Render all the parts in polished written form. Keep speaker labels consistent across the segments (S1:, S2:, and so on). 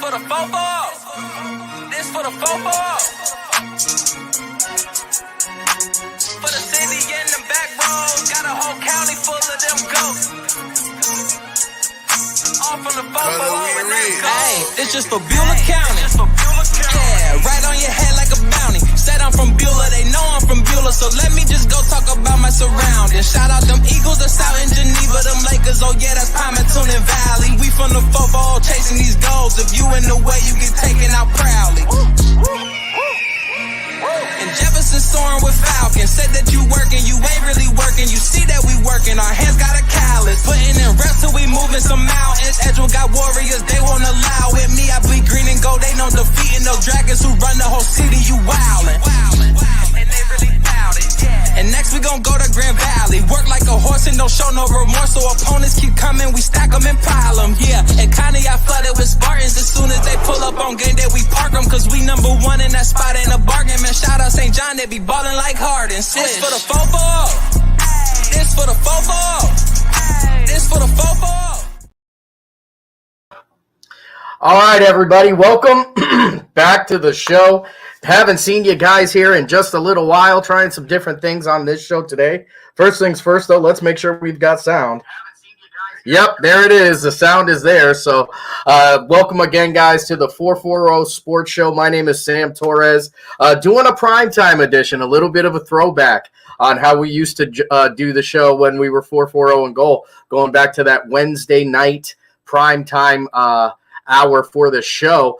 S1: for the fofo. This for the fofo. For the city and the back roads, got a whole county full of them ghosts. All from the fofo, and let's go. Hey, it's just for Beulah County. Yeah, right on your head like a bounty. Said I'm from Beulah, they know I'm from Beulah, so let me just go talk about my surroundings. Shout out them Eagles that's out in Geneva, them Lakers, oh yeah, that's Palmerton and Valley. We from the fofo, chasing these goals. If you in the way, you get taken out proudly. And Jefferson soaring with Falcons. Said that you working, you ain't really working. You see that we working, our hands got a callus. Putting in reps till we moving some mountains. Edgewood got warriors, they won't allow it. Me, I bleed green and gold, they know defeating those dragons who run the whole city. You wildin'. And they really bout it, yeah. And next we gon' go to Grand Valley. Work like a horse and don't show no remorse. So opponents keep coming, we stack them and pile them, yeah. And Connie, I flooded with Spartans. As soon as they pull up on game day, we park them. Cause we number one in that spot, ain't a bargain. Man, shout out St. John, they be ballin' like Harden. This for the fofo. This for the fofo. This for the fofo.
S2: All right, everybody, welcome back to the show. Haven't seen you guys here in just a little while, trying some different things on this show today. First things first, though, let's make sure we've got sound. Yep, there it is. The sound is there. So welcome again, guys, to the 440 Sports Show. My name is Sam Torres, doing a primetime edition, a little bit of a throwback on how we used to do the show when we were 440 and goal, going back to that Wednesday night primetime hour for the show.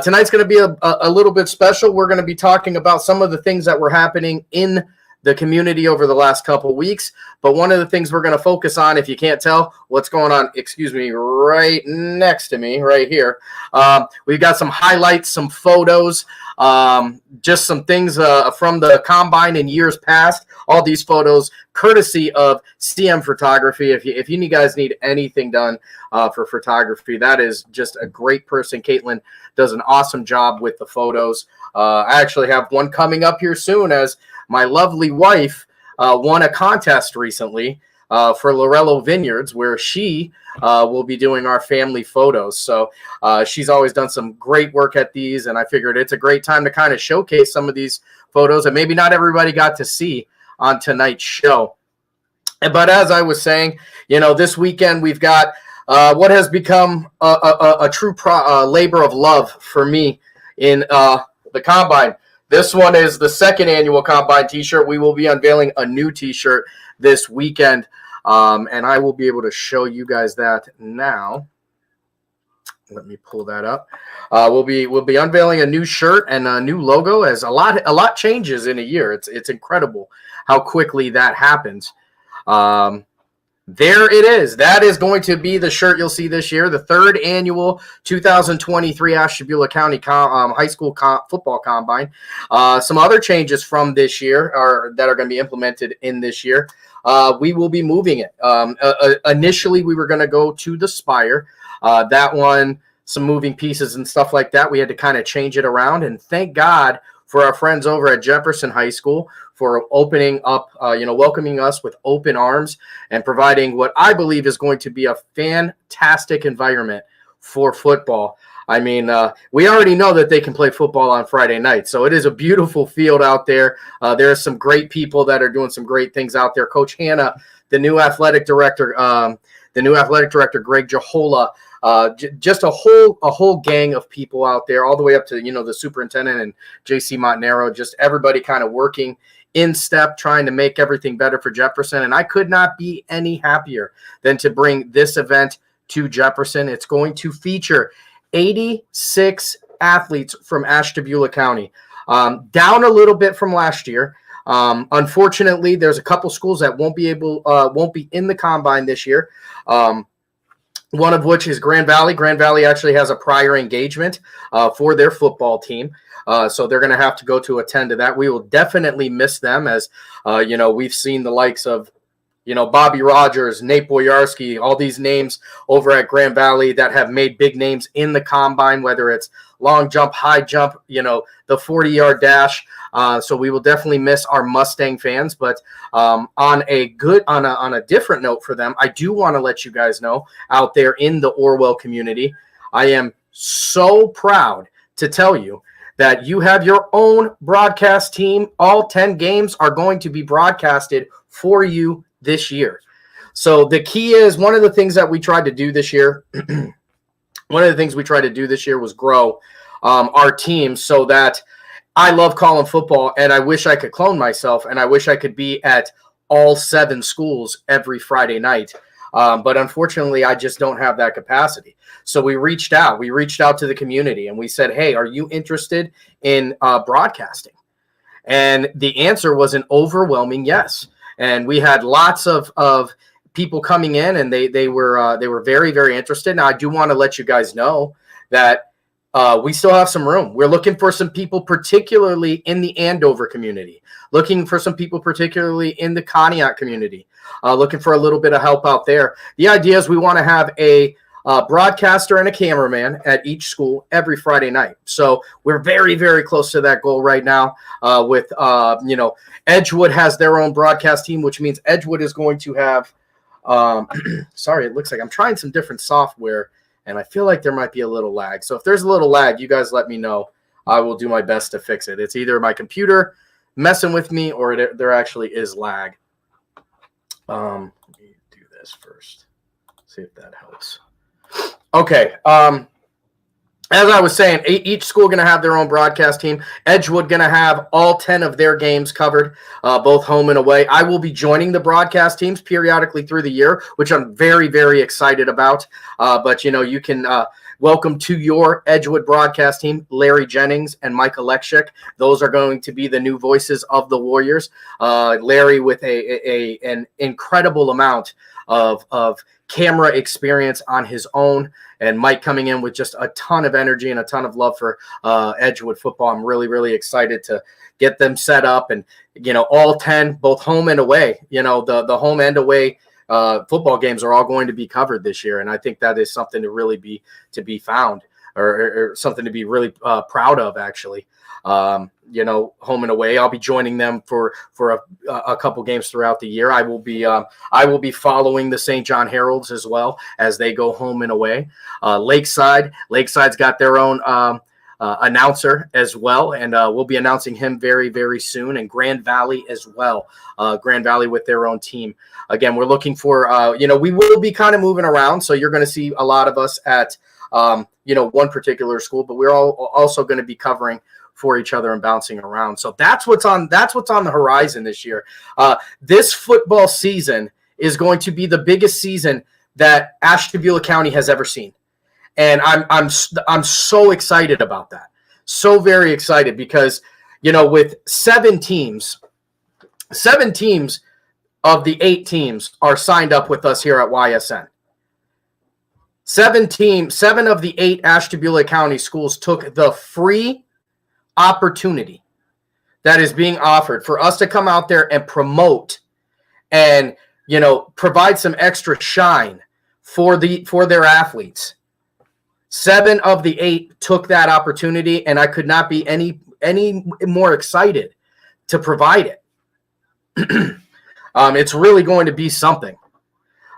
S2: Tonight's going to be a little bit special. We're going to be talking about some of the things that were happening in the community over the last couple weeks. But one of the things we're going to focus on, if you can't tell what's going on, right next to me, right here. We've got some highlights, some photos, just some things from the combine in years past. All these photos courtesy of CM Photography. If you guys need anything done for photography, that is just a great person. Caitlin does an awesome job with the photos. I actually have one coming up here soon, as my lovely wife won a contest recently for Lorello Vineyards, where she will be doing our family photos. So she's always done some great work at these, and I figured it's a great time to kind of showcase some of these photos that maybe not everybody got to see on tonight's show. But as I was saying, this weekend we've got what has become a true labor of love for me in the Combine. This one is the second annual Combine t-shirt. We will be unveiling a new t-shirt this weekend, and I will be able to show you guys that now. Let me pull that up. We'll be unveiling a new shirt and a new logo, as a lot changes in a year. It's incredible how quickly that happens. There it is. That is going to be the shirt you'll see this year, the third annual 2023 Ashtabula County High School Football Combine. Some other changes from this year that are going to be implemented in this year. We will be moving it. Initially, we were going to go to the Spire. That one, some moving pieces and stuff like that. We had to kind of change it around, and thank God for our friends over at Jefferson High School for opening up, welcoming us with open arms and providing what I believe is going to be a fantastic environment for football. I mean, we already know that they can play football on Friday night, so it is a beautiful field out there. There are some great people that are doing some great things out there. Coach Hannah, the new athletic director, Greg Jahola, just a whole gang of people out there, all the way up to the superintendent and JC Montanaro, just everybody kind of working in step, trying to make everything better for Jefferson. And I could not be any happier than to bring this event to Jefferson. It's going to feature 86 athletes from Ashtabula County, down a little bit from last year. Unfortunately, there's a couple schools that won't be in the Combine this year. One of which is Grand Valley. Grand Valley actually has a prior engagement for their football team. So they're going to have to go to attend to that. We will definitely miss them, as, we've seen the likes of, Bobby Rogers, Nate Boyarski, all these names over at Grand Valley that have made big names in the Combine, whether it's long jump, high jump, the 40-yard dash. So we will definitely miss our Mustang fans. But on a different note for them, I do want to let you guys know out there in the Orwell community, I am so proud to tell you that you have your own broadcast team. All 10 games are going to be broadcasted for you this year. So the key is, one of the things that we tried to do this year, was grow our team so that I love calling football, and I wish I could clone myself, and I wish I could be at all 7 schools every Friday night. But unfortunately, I just don't have that capacity. So we reached out to the community, and we said, hey, are you interested in broadcasting? And the answer was an overwhelming yes. And we had lots of people coming in, and they were very, very interested. Now, I do want to let you guys know that we still have some room. We're looking for some people, particularly in the Andover community, looking for some people, particularly in the Conneaut community, looking for a little bit of help out there. The idea is we want to have a broadcaster and a cameraman at each school every Friday night. So we're very, very close to that goal right now. With Edgewood has their own broadcast team, which means Edgewood is going to have. Sorry, it looks like I'm trying some different software, and I feel like there might be a little lag. So if there's a little lag, you guys let me know. I will do my best to fix it. It's either my computer messing with me, or there actually is lag. Let me do this first. See if that helps. Okay. As I was saying, each school going to have their own broadcast team. Edgewood going to have all 10 of their games covered, both home and away. I will be joining the broadcast teams periodically through the year, which I'm very, very excited about. But, you can welcome to your Edgewood broadcast team, Larry Jennings and Mike Alekshik. Those are going to be the new voices of the Warriors. Larry with an incredible amount of camera experience on his own, and Mike coming in with just a ton of energy and a ton of love for Edgewood football. I'm really, really excited to get them set up, and all 10, both home and away. The home and away football games are all going to be covered this year, and I think that is something to really be found, or something to be really proud of, actually. Home and away. I'll be joining them for a couple games throughout the year. I will be following the St. John Heralds as well as they go home and away. Lakeside's got their own announcer as well, and we'll be announcing him very, very soon. And Grand Valley as well. Grand Valley with their own team. Again, we're looking for we will be kind of moving around, so you're going to see a lot of us at one particular school, but we're all also going to be covering for each other and bouncing around. So that's what's on the horizon this year. This football season is going to be the biggest season that Ashtabula County has ever seen. And I'm so excited about that. So very excited, because with 7 teams of the 8 teams are signed up with us here at YSN. 7 of the 8 Ashtabula County schools took the free opportunity that is being offered for us to come out there and promote and provide some extra shine for their athletes. 7 of the 8 took that opportunity, and I could not be any more excited to provide it. It's really going to be something.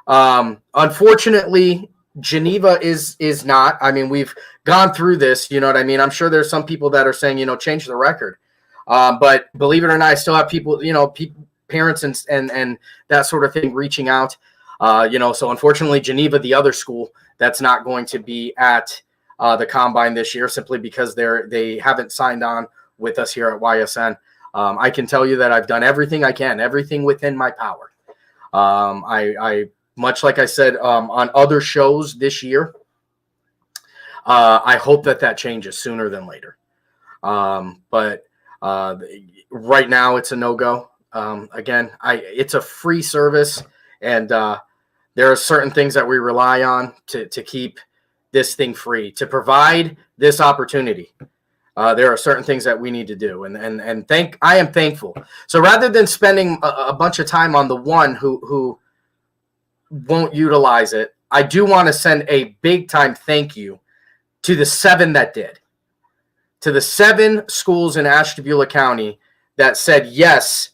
S2: Unfortunately, Geneva is not. I mean, we've gone through this, you know what I mean? I'm sure there's some people that are saying, change the record. But believe it or not, I still have people, parents and that sort of thing reaching out. So unfortunately, Geneva, the other school, that's not going to be at the Combine this year, simply because they haven't signed on with us here at YSN. I can tell you that I've done everything I can, everything within my power. I much like I said on other shows this year, I hope that changes sooner than later. But right now it's a no-go. Again, it's a free service, and there are certain things that we rely on to keep this thing free, to provide this opportunity. There are certain things that we need to do, and I am thankful. So rather than spending a bunch of time on the one who won't utilize it, I do want to send a big time thank you to the 7 that did, to the 7 schools in Ashtabula County that said, yes,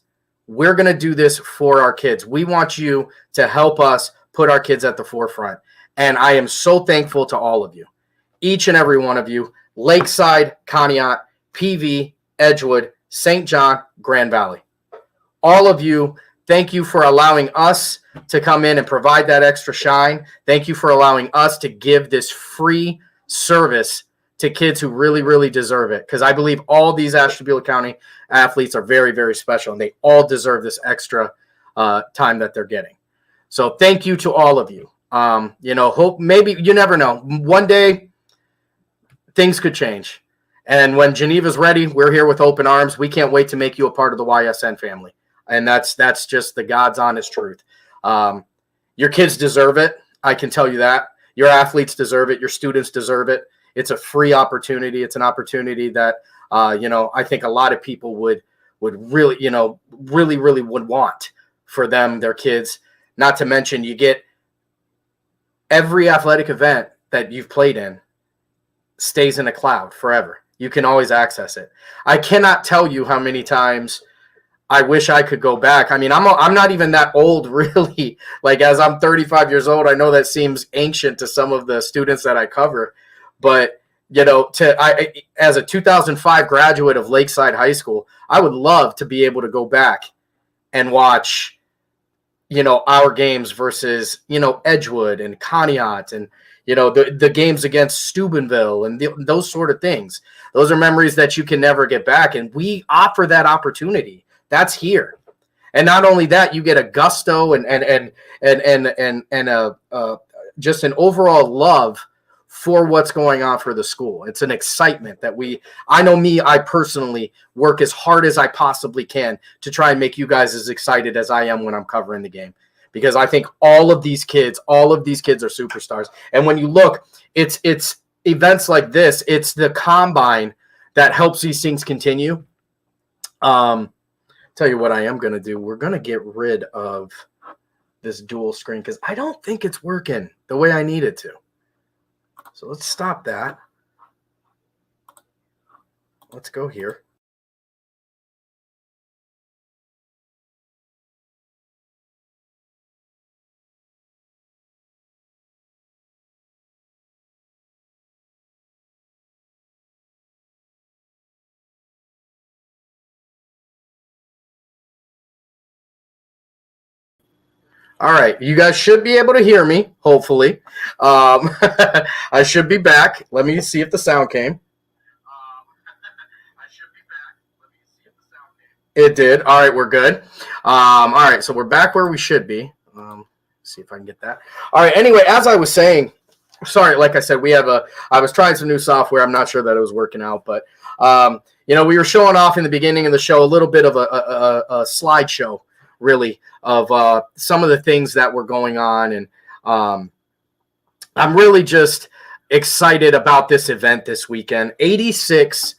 S2: we're going to do this for our kids. We want you to help us put our kids at the forefront. And I am so thankful to all of you. each and every one of you, Lakeside, Conneaut, PV, Edgewood, St. John, Grand Valley. All of you, thank you for allowing us to come in and provide that extra shine. Thank you for allowing us to give this free service to kids who really, really deserve it. Because I believe all these Ashtabula County athletes are very, very special, and they all deserve this extra time that they're getting. So thank you to all of you. Hope maybe, you never know. One day things could change. And when Geneva's ready, we're here with open arms. We can't wait to make you a part of the YSN family. And that's just the God's honest truth. Your kids deserve it. I can tell you that. Your athletes deserve it. Your students deserve it. It's a free opportunity. It's an opportunity that, I think a lot of people would really, really would want for them, their kids. Not to mention, you get every athletic event that you've played in stays in a cloud forever. You can always access it. I cannot tell you how many times I wish I could go back. I mean, I'm not even that old, really. Like, as I'm 35 years old, I know that seems ancient to some of the students that I cover. But, as a 2005 graduate of Lakeside High School, I would love to be able to go back and watch, our games versus, Edgewood and Conneaut and, the games against Steubenville and those sort of things. Those are memories that you can never get back. And we offer that opportunity. That's here. And not only that, you get a gusto and just an overall love for what's going on for the school. It's an excitement that I personally work as hard as I possibly can to try and make you guys as excited as I am when I'm covering the game. Because I think all of these kids are superstars. And when you look, it's events like this, it's the combine that helps these things continue. Tell you what I am going to do. We're going to get rid of this dual screen because I don't think it's working the way I need it to. So let's stop that. Let's go here. All right, you guys should be able to hear me, hopefully. I should be back. Let me see if the sound came. It did. All right, we're good. All right, so we're back where we should be. See if I can get that. All right, anyway, as I was saying, sorry, like I said, I was trying some new software. I'm not sure that it was working out, but, we were showing off in the beginning of the show a little bit of a slideshow, really, of some of the things that were going on. And I'm really just excited about this event this weekend. 86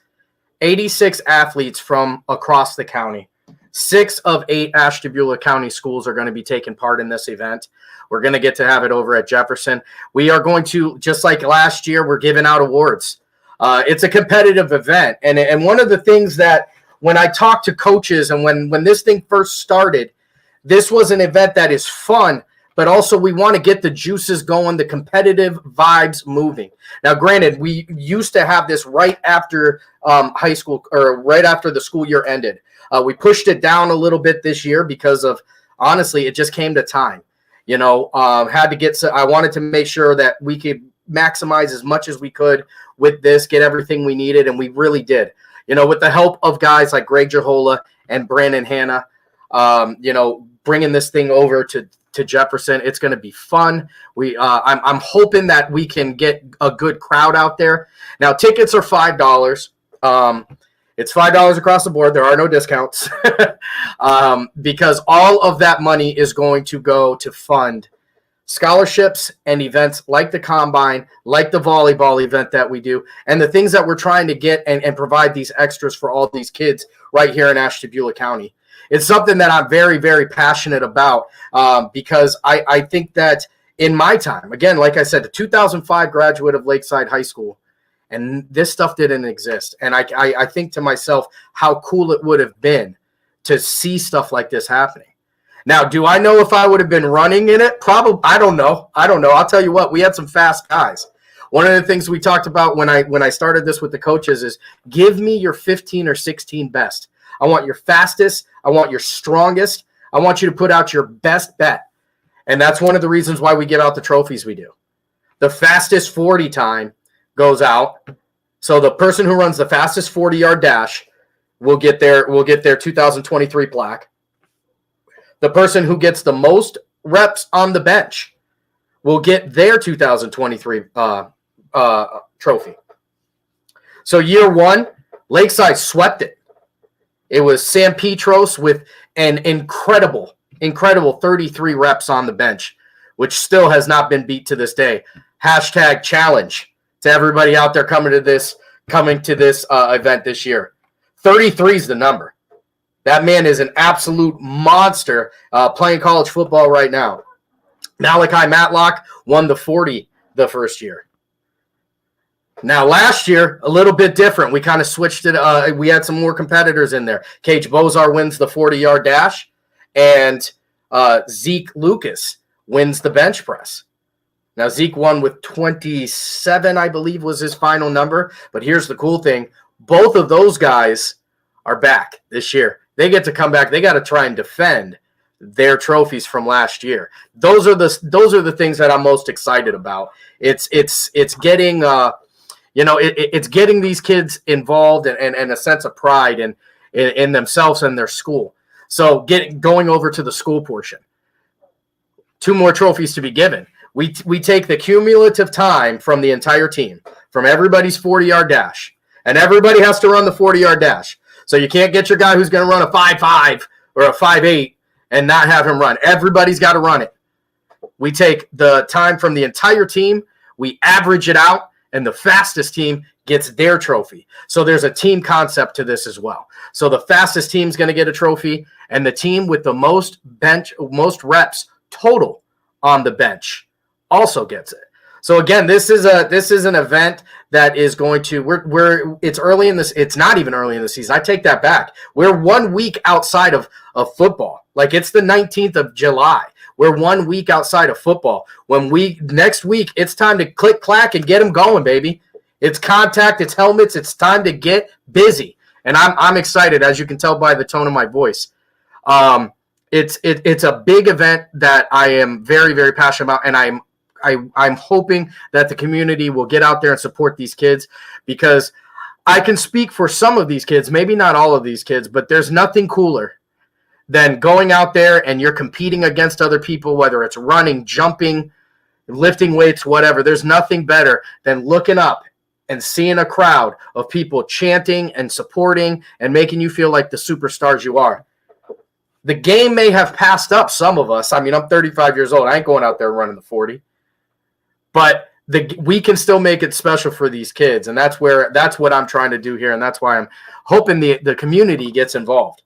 S2: athletes from across the county. 6 of 8 Ashtabula County schools are going to be taking part in this event. We're going to get to have it over at Jefferson. We are going to, just like last year, we're giving out awards. It's a competitive event. And one of the things that when I talked to coaches and when this thing first started, this was an event that is fun, but also we want to get the juices going, the competitive vibes moving. Now, granted, we used to have this right after high school or right after the school year ended. We pushed it down a little bit this year because of, honestly, it just came to time. I wanted to make sure that we could maximize as much as we could with this, get everything we needed, and we really did. With the help of guys like Greg Jahola and Brandon Hanna, bringing this thing over to Jefferson. It's going to be fun. I'm hoping that we can get a good crowd out there. Now, tickets are $5. It's $5 across the board. There are no discounts because all of that money is going to go to fund scholarships and events like the Combine, like the volleyball event that we do, and the things that we're trying to get and provide these extras for all these kids right here in Ashtabula County. It's something that I'm very, very passionate about because I think that in my time, again, like I said, the 2005 graduate of Lakeside High School, and this stuff didn't exist. And I think to myself how cool it would have been to see stuff like this happening. Now, do I know if I would have been running in it? Probably. I don't know. I'll tell you what, we had some fast guys. One of the things we talked about when I started this with the coaches is give me your 15 or 16 best. I want your fastest. I want your strongest. I want you to put out your best bet. And that's one of the reasons why we get out the trophies we do. The fastest 40 time goes out. So the person who runs the fastest 40-yard dash will get their 2023 plaque. The person who gets the most reps on the bench will get their 2023 trophy. So year one, Lakeside swept it. It was San Petros with an incredible 33 reps on the bench, which still has not been beat to this day. Hashtag challenge to everybody out there coming to this event this year. 33 is the number. That man is an absolute monster playing college football right now. Malachi Matlock won the 40 the first year. Now, last year, a little bit different. We kind of switched it. We had some more competitors in there. Cage Bozar wins the 40-yard dash, and Zeke Lucas wins the bench press. Now, Zeke won with 27, I believe, was his final number. But here's the cool thing. Both of those guys are back this year. They get to come back. They got to try and defend their trophies from last year. Those are the things that I'm most excited about. It's getting it's getting these kids involved and a sense of pride in themselves and their school. So going over to the school portion. 2 more trophies to be given. We take the cumulative time from the entire team, from everybody's 40-yard dash, and everybody has to run the 40-yard dash. So you can't get your guy who's going to run a 5.5 or a 5.8 and not have him run. Everybody's got to run it. We take the time from the entire team, we average it out, and the fastest team gets their trophy. So there's a team concept to this as well. So the fastest team's going to get a trophy, and the team with the most reps total on the bench also gets it. So again, this is an event that is going to it's early in this. It's not even early in the season. I take that back. We're 1 week outside of football. Like, it's the 19th of July. We're 1 week outside of football. Next week, it's time to click clack and get them going, baby. It's contact, it's helmets, it's time to get busy. And I'm excited, as you can tell by the tone of my voice. It's a big event that I am very, very passionate about, and I'm hoping that the community will get out there and support these kids, because I can speak for some of these kids, maybe not all of these kids, but there's nothing cooler than going out there and you're competing against other people, whether it's running, jumping, lifting weights, whatever. There's nothing better than looking up and seeing a crowd of people chanting and supporting and making you feel like the superstars you are. The game may have passed up some of us. I mean, I'm 35 years old. I ain't going out there running the 40. But we can still make it special for these kids, and that's what I'm trying to do here, and that's why I'm hoping the community gets involved.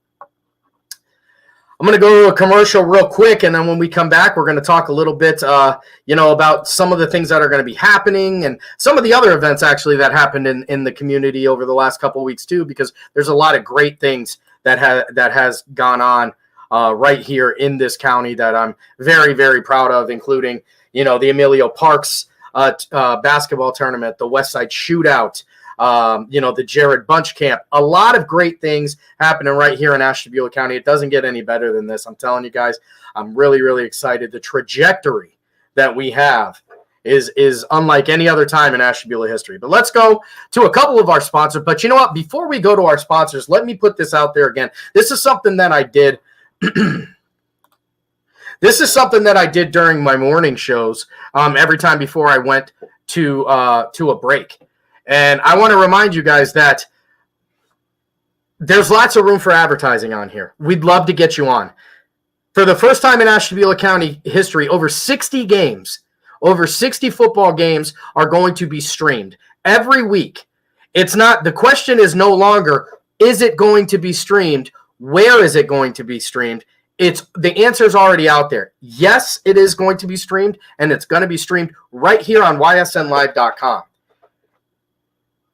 S2: I'm going to go to a commercial real quick, and then when we come back, we're going to talk a little bit, about some of the things that are going to be happening and some of the other events actually that happened in the community over the last couple of weeks too, because there's a lot of great things that has gone on right here in this county that I'm very, very proud of, including, the Emilio Parks basketball tournament, the Westside Shootout, the Jared Bunch Camp. A lot of great things happening right here in Ashtabula County. It doesn't get any better than this. I'm telling you guys, I'm really, really excited. The trajectory that we have is unlike any other time in Ashtabula history. But let's go to a couple of our sponsors. But you know what? Before we go to our sponsors, let me put this out there again. This is something that I did. This is something that I did during my morning shows every time before I went to a break. And I want to remind you guys that there's lots of room for advertising on here. We'd love to get you on. For the first time in Ashtabula County history, over 60 football games are going to be streamed every week. The question is no longer, is it going to be streamed? Where is it going to be streamed? The answer is already out there. Yes, it is going to be streamed, and it's going to be streamed right here on ysnlive.com.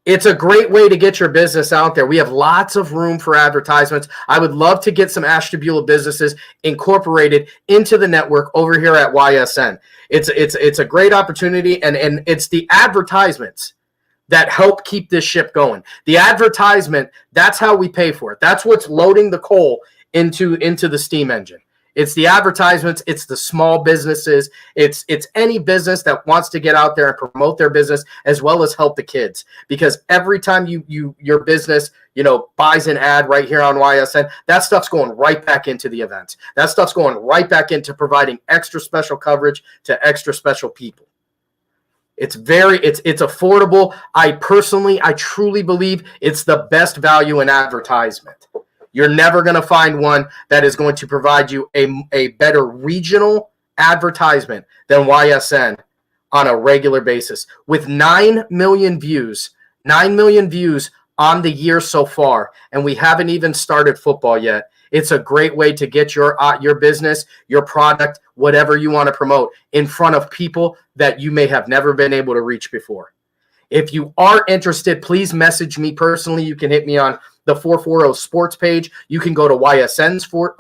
S2: It's a great way to get your business out there. We have lots of room for advertisements. I would love to get some Ashtabula businesses incorporated into the network over here at YSN. It's a great opportunity, and it's the advertisements that help keep this ship going. The advertisement, that's how we pay for it. That's what's loading the coal into the steam engine. It's the advertisements, it's the small businesses, it's any business that wants to get out there and promote their business as well as help the kids. Because every time your business, buys an ad right here on YSN, that stuff's going right back into the events. That stuff's going right back into providing extra special coverage to extra special people. It's affordable. I truly believe it's the best value in advertisement. You're never going to find one that is going to provide you a better regional advertisement than YSN on a regular basis. With 9 million views on the year so far, and we haven't even started football yet. It's a great way to get your business, your product, whatever you want to promote in front of people that you may have never been able to reach before. If you are interested, please message me personally. You can hit me on the 440 Sports page. You can go to YSN's sports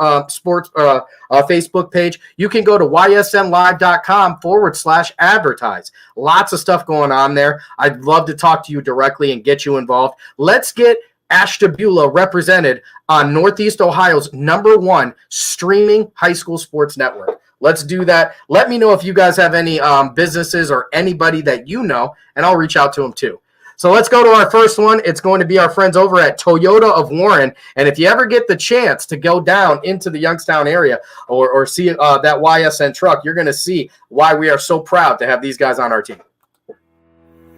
S2: Facebook page. You can go to ysnlive.com/advertise. Lots of stuff going on there. I'd love to talk to you directly and get you involved. Let's get Ashtabula represented on Northeast Ohio's #1 streaming high school sports network. Let's do that. Let me know if you guys have any businesses or anybody that you know, and I'll reach out to them too. So let's go to our first one. It's going to be our friends over at Toyota of Warren. And if you ever get the chance to go down into the Youngstown area or see that YSN truck, you're going to see why we are so proud to have these guys on our team.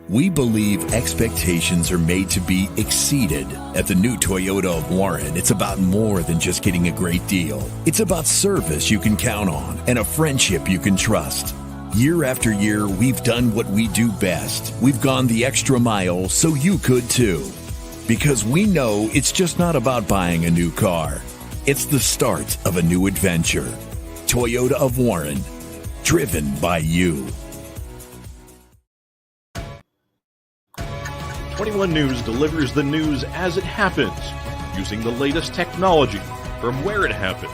S3: We believe expectations are made to be exceeded. At the new Toyota of Warren, it's about more than just getting a great deal. It's about service you can count on and a friendship you can trust. Year after year, we've done what we do best. We've gone the extra mile so you could too. Because we know it's just not about buying a new car. It's the start of a new adventure. Toyota of Warren, driven by you.
S4: 21 News delivers the news as it happens, using the latest technology from where it happens.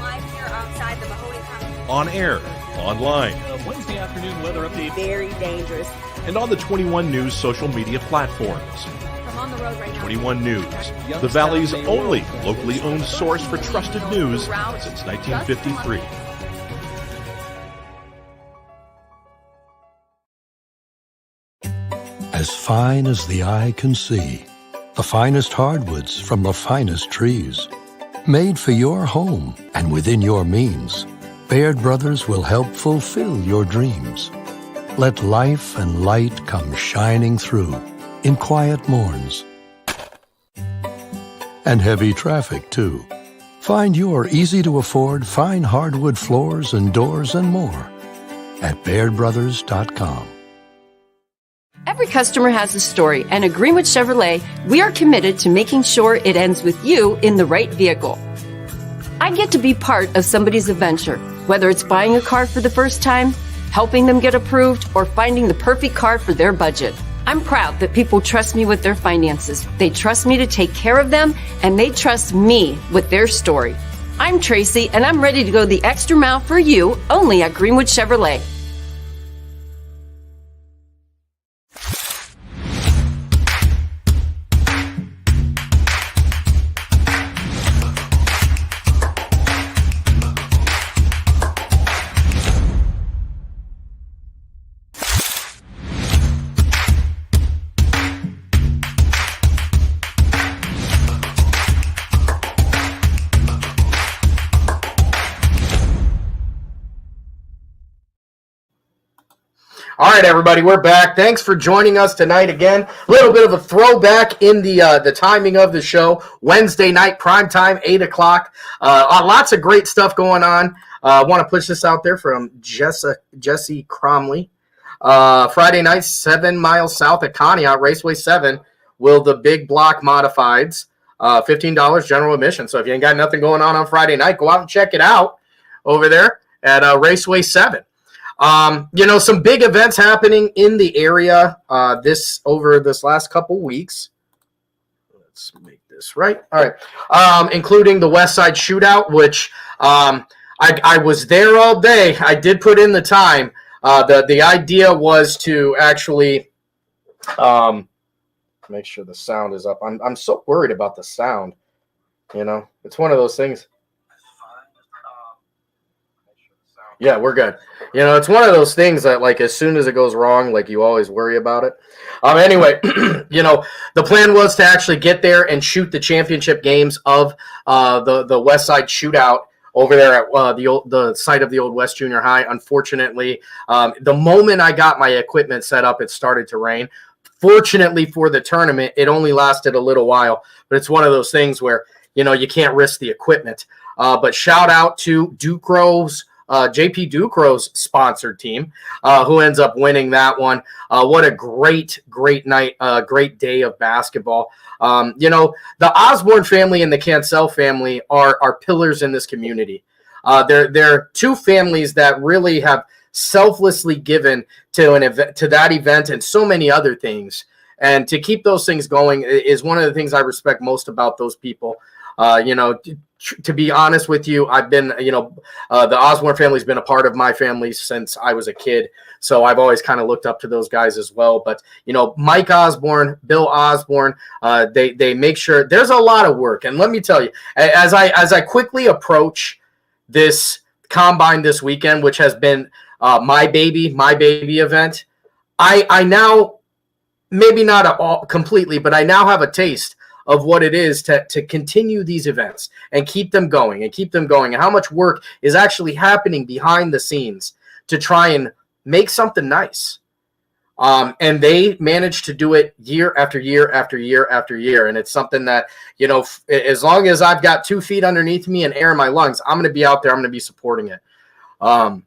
S5: Live here outside the Mahoney County.
S4: On air, online,
S6: Wednesday afternoon weather update.
S5: Very dangerous.
S4: and on the 21 News social media platforms.
S5: From on the road right now.
S4: 21 News, the Valley's only locally owned source for trusted news since 1953.
S7: As fine as the eye can see, the finest hardwoods from the finest trees. Made for your home and within your means, Baird Brothers will help fulfill your dreams. Let life and light come shining through in quiet morns. And heavy traffic, too. Find your easy-to-afford fine hardwood floors and doors and more at BairdBrothers.com.
S8: Every customer has a story, and at Greenwood Chevrolet, we are committed to making sure it ends with you in the right vehicle. I get to be part of somebody's adventure, whether it's buying a car for the first time, helping them get approved, or finding the perfect car for their budget. I'm proud that people trust me with their finances. They trust me to take care of them, and they trust me with their story. I'm Tracy, and I'm ready to go the extra mile for you, only at Greenwood Chevrolet.
S2: All right, everybody, we're back. Thanks for joining us tonight again. A little bit of a throwback in the timing of the show. Wednesday night, prime time, 8 o'clock. Lots of great stuff going on. I want to push this out there from Jesse Cromley. Friday night, 7 miles south at Conneaut, Raceway 7, will the big block modifieds. $15 general admission. So if you ain't got nothing going on Friday night, go out and check it out over there at Raceway 7. Some big events happening in the area over this last couple weeks. Let's make this right. All right. Including the West Side Shootout, which I was there all day. I did put in the time. The idea was to actually make sure the sound is up. I'm so worried about the sound. It's one of those things. Yeah, we're good. It's one of those things that, like, as soon as it goes wrong, like, you always worry about it. Anyway, the plan was to actually get there and shoot the championship games of the West Side Shootout over there at the site of the old West Junior High. Unfortunately, the moment I got my equipment set up, it started to rain. Fortunately for the tournament, it only lasted a little while, but it's one of those things where, you can't risk the equipment. But shout out to Ducros. JP Ducros sponsored team, who ends up winning that one. What a great night, great day of basketball. The Osborne family and the Cancel family are pillars in this community. They're two families that really have selflessly given to that event and so many other things. And to keep those things going is one of the things I respect most about those people. To be honest with you, I've been, the Osborne family's been a part of my family since I was a kid. So I've always kind of looked up to those guys as well. But, Mike Osborne, Bill Osborne, they make sure there's a lot of work. And let me tell you, as I quickly approach this combine this weekend, which has been my baby event, I now, maybe not completely, but I now have a taste of what it is to continue these events and keep them going and how much work is actually happening behind the scenes to try and make something nice. And they managed to do it year after year after year after year. And it's something that, as long as I've got 2 feet underneath me and air in my lungs, I'm going to be out there. I'm going to be supporting it. I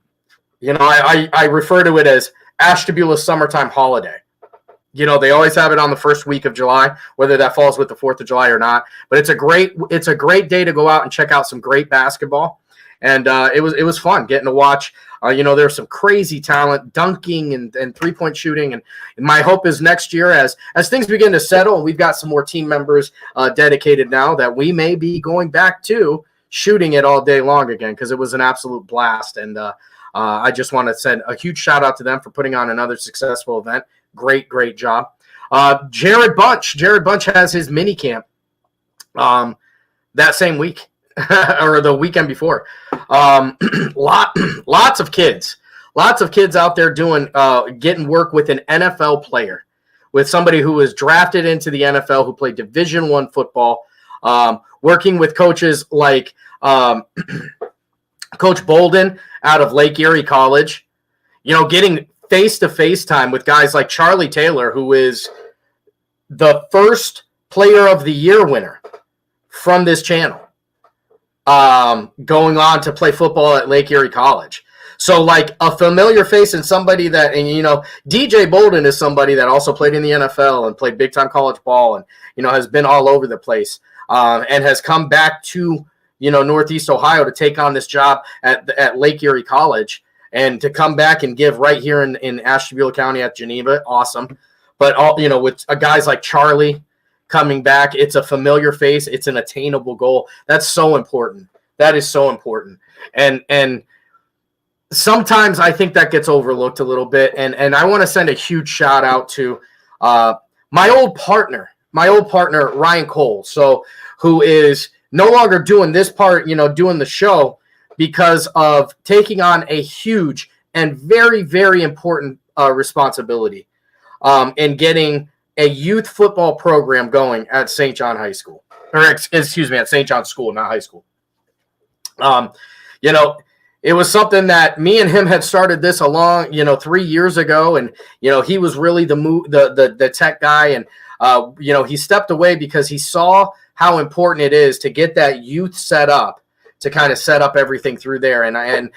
S2: refer to it as Ashtabula's summertime holiday. They always have it on the first week of July, whether that falls with the 4th of July or not. But it's a great day to go out and check out some great basketball. And it was fun getting to watch. There's some crazy talent, dunking and 3-point shooting. And my hope is next year, as things begin to settle, and we've got some more team members dedicated now, that we may be going back to shooting it all day long again, because it was an absolute blast. And I just want to send a huge shout out to them for putting on another successful event. Great job. Jared Bunch has his mini camp that same week or the weekend before. Lots of kids out there getting work with an NFL player, with somebody who was drafted into the NFL, who played Division I football, working with coaches like Coach Bolden out of Lake Erie College, getting face-to-face time with guys like Charlie Taylor, who is the first Player of the Year winner from this channel, going on to play football at Lake Erie College. So, like, a familiar face and somebody that, and DJ Bolden is somebody that also played in the NFL and played big-time college ball and, has been all over the place, and has come back to, Northeast Ohio to take on this job at Lake Erie College. And to come back and give right here in Ashtabula County at Geneva, awesome. But with guys like Charlie coming back, it's a familiar face. It's an attainable goal. That's so important. That is so important. And sometimes I think that gets overlooked a little bit. And I want to send a huge shout out to my old partner, Ryan Cole. So, who is no longer doing this part, doing the show, because of taking on a huge and very, very important responsibility in getting a youth football program going at St. John High School. Or, at St. John School, not high school. It was something that me and him had started this 3 years ago. And, he was really the tech guy. And, he stepped away because he saw how important it is to get that youth set up, to kind of set up everything through there. And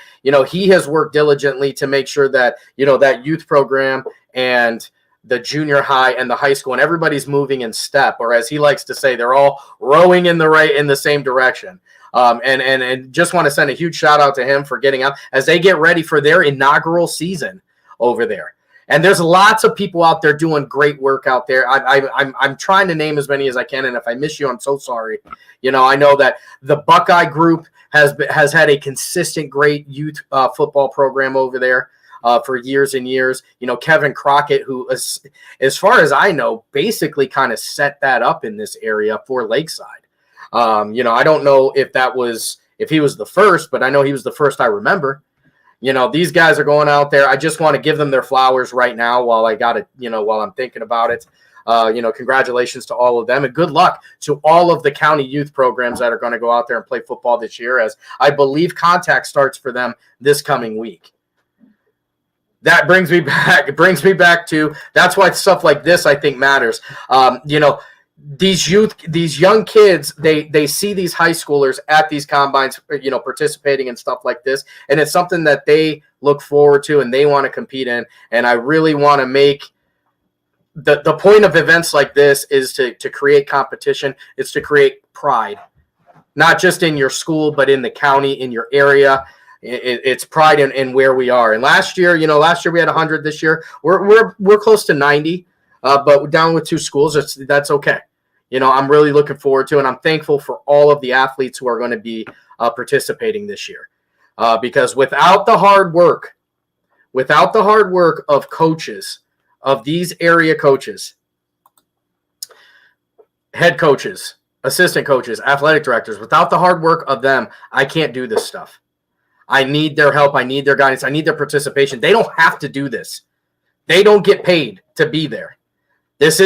S2: he has worked diligently to make sure that, that youth program and the junior high and the high school and everybody's moving in step, or as he likes to say, they're all rowing in the same direction. And just want to send a huge shout out to him for getting out as they get ready for their inaugural season over there. And there's lots of people out there doing great work out there. I'm trying to name as many as I can, and if I miss you, I'm so sorry. I know that the Buckeye group has had a consistent, great youth football program over there for years and years. Kevin Crockett, who, as far as I know, basically kind of set that up in this area for Lakeside. I don't know if he was the first, but I know he was the first I remember. These guys are going out there. I just want to give them their flowers right now while I'm thinking about it. Congratulations to all of them and good luck to all of the county youth programs that are going to go out there and play football this year, as I believe contact starts for them this coming week. That brings me back. It brings me back to, that's why stuff like this, I think, matters. These young kids, they see these high schoolers at these combines, participating in stuff like this, and it's something that they look forward to and they want to compete in. And I really want to make the point of events like this is to create competition. It's to create pride, not just in your school, but in the county, in your area. It's pride in where we are. And last year we had 100. This year we're close to 90, but down with 2 schools. That's okay. I'm really looking forward to it, and I'm thankful for all of the athletes who are going to be participating this year, because without the hard work of coaches, of these area coaches, head coaches, assistant coaches, athletic directors, without the hard work of them, I can't do this stuff. I need their help. I need their guidance. I need their participation. They don't have to do this. They don't get paid to be there. This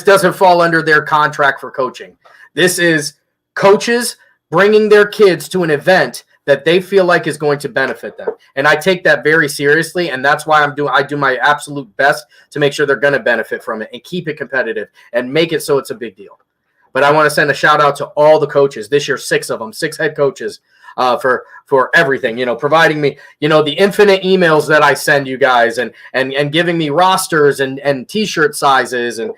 S2: doesn't fall under their contract for coaching. This is coaches bringing their kids to an event that they feel like is going to benefit them. And I take that very seriously, and that's why I do my absolute best to make sure they're going to benefit from it and keep it competitive and make it so it's a big deal. But I want to send a shout out to all the coaches this year, 6 of them, 6 head coaches, for everything, providing me, the infinite emails that I send you guys and giving me rosters and t-shirt sizes and,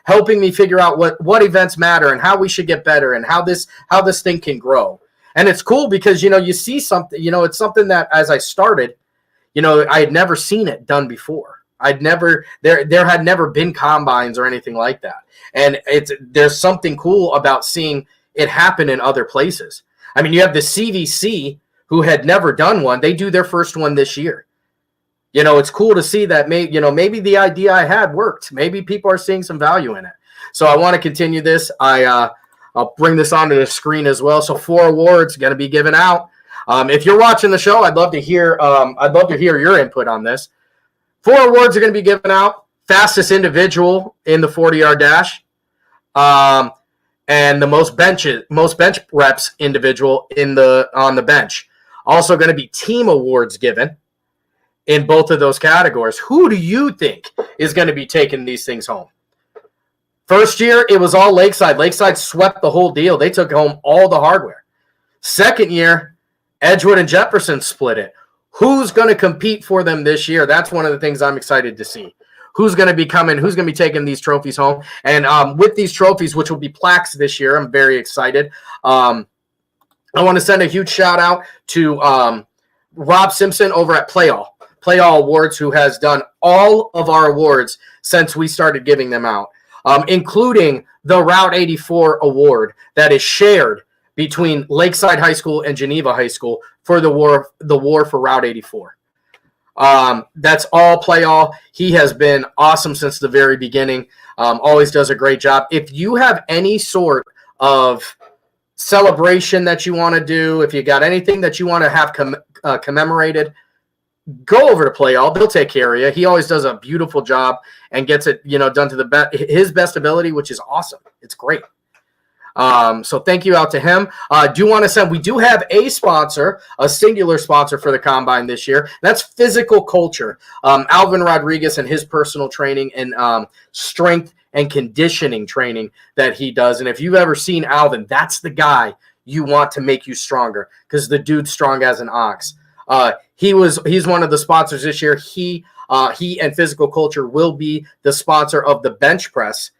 S2: helping me figure out what events matter and how we should get better and how this thing can grow. And it's cool because, you see something, it's something that as I started, I had never seen it done before. There had never been combines or anything like that. And there's something cool about seeing it happen in other places. I mean, you have the CVC who had never done one. They do their first one this year. It's cool to see that maybe the idea I had worked. Maybe people are seeing some value in it. So I want to continue this. I'll bring this onto the screen as well. So 4 awards going to be given out. If you're watching the show, I'd love to hear your input on this. 4 awards are going to be given out. Fastest individual in the 40-yard dash. And the most bench reps individual on the bench. Also going to be team awards given in both of those categories. Who do you think is going to be taking these things home? First year, it was all Lakeside. Lakeside swept the whole deal. They took home all the hardware. Second year, Edgewood and Jefferson split it. Who's going to compete for them this year? That's one of the things I'm excited to see. Who's going to be coming? Who's going to be taking these trophies home? And with these trophies, which will be plaques this year, I'm very excited. I want to send a huge shout out to Rob Simpson over at Play All Awards, who has done all of our awards since we started giving them out, including the Route 84 award that is shared between Lakeside High School and Geneva High School for the war for Route 84. That's all Play All. He has been awesome since the very beginning. Always does a great job. If you have any sort of celebration that you want to do, if you got anything that you want to have commemorated, go over to Play All. They'll take care of you. He always does a beautiful job and gets it, done to his best ability, which is awesome. It's great. So thank you out to him. We do have a sponsor, a singular sponsor for the Combine this year. That's Physical Culture. Alvin Rodriguez and his personal training and strength and conditioning training that he does. And if you've ever seen Alvin, that's the guy you want to make you stronger because the dude's strong as an ox. He's one of the sponsors this year. He and Physical Culture will be the sponsor of the bench press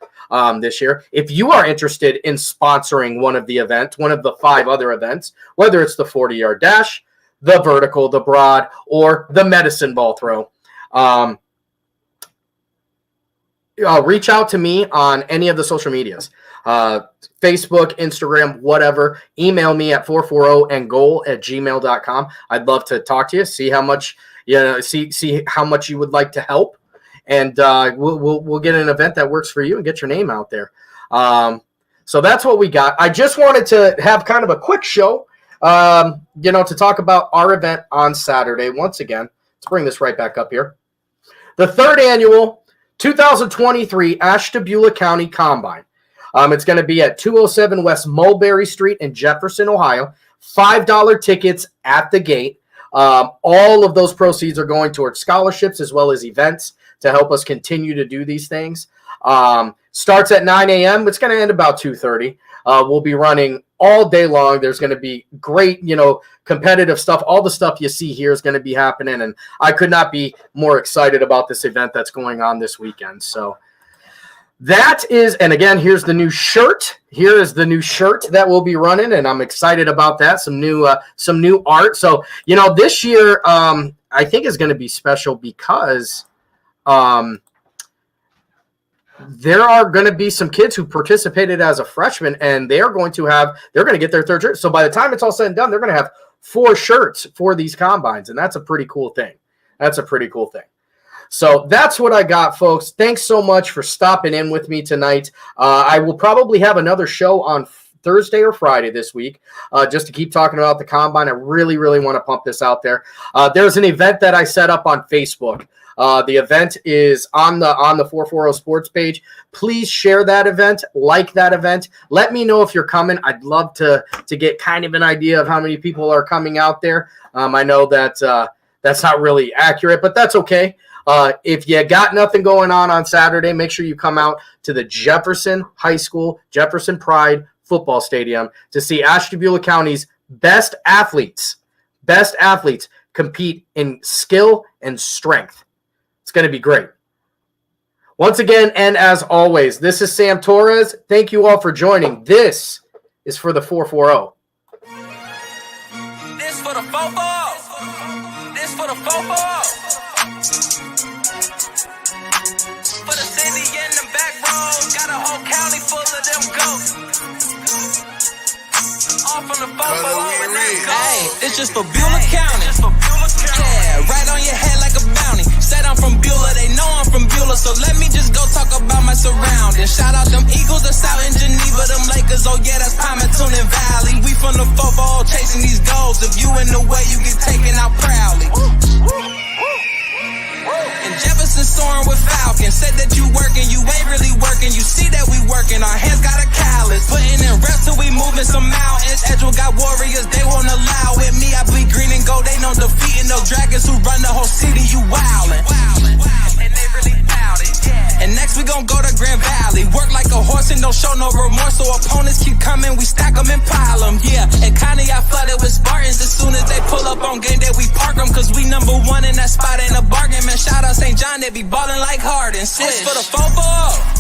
S2: this year. If you are interested in sponsoring one of the events, one of the 5 other events, whether it's the 40-yard dash, the vertical, the broad, or the medicine ball throw, reach out to me on any of the social medias. Facebook, Instagram, whatever. Email me at 440andgoal@gmail.com. I'd love to talk to you, see how much see how much you would like to help, and we'll get an event that works for you and get your name out there. So that's what we got. I just wanted to have kind of a quick show, to talk about our event on Saturday. Once again, let's bring this right back up here. The 3rd annual 2023 Ashtabula County Combine. It's going to be at 207 West Mulberry Street in Jefferson, Ohio. $5 tickets at the gate. All of those proceeds are going towards scholarships as well as events to help us continue to do these things. Starts at 9 a.m. It's going to end about 2:30. We'll be running all day long. There's going to be great, competitive stuff. All the stuff you see here is going to be happening, and I could not be more excited about this event that's going on this weekend. So that is, and again, here's the new shirt. Here is the new shirt that we'll be running, and I'm excited about that. Some new art. So, this year, I think is going to be special because there are going to be some kids who participated as a freshman, and they're going to get their 3rd shirt. So by the time it's all said and done, they're going to have 4 shirts for these combines, and that's a pretty cool thing. So that's what I got, folks. Thanks so much for stopping in with me tonight. I will probably have another show on Thursday or Friday this week, just to keep talking about the Combine. I really, really want to pump this out there. There's an event that I set up on Facebook. The event is on the 440 Sports page. Please share that event, like that event. Let me know if you're coming. I'd love to get kind of an idea of how many people are coming out there. I know that that's not really accurate, but that's okay. If you got nothing going on Saturday, make sure you come out to the Jefferson High School, Jefferson Pride Football Stadium to see Ashtabula County's best athletes compete in skill and strength. It's going to be great. Once again, and as always, this is Sam Torres. Thank you all for joining. This is for the 440.
S1: This for the 440. This for the 440. For the city and the back roads, got a whole county full of them ghosts. All from the 440 and let's go. Hey, it's just for Beulah County. Yeah, right on your head like a bounty. Said I'm from Beulah, they know I'm from Beulah, so let me just go talk about my surroundings. Shout out them Eagles that's out in Geneva, them Lakers, oh yeah, that's Palmerton and Valley. We from the football chasing these goals. If you in the way, you get taken out proudly. And Jefferson soaring with Falcons. Said that you working, you ain't really working. You see that we working, our hands got a callus. Putting in reps till we moving some mountains. Edgewell got warriors, they won't allow it. Me, I bleed green and gold, they no defeating no dragons who run the whole city. You wildin'. And they really bout it, yeah. And next we gon' go to Grand Valley. Work like a horse and don't show no remorse. So opponents keep coming, we stack them and pile them, yeah. And Connie, I flooded with Spartans. As soon as they pull up on game day, we park them. Cause we number 1 in that spot, ain't a bargain. Man, shout out St. John, they be ballin' like Harden. This for the 440.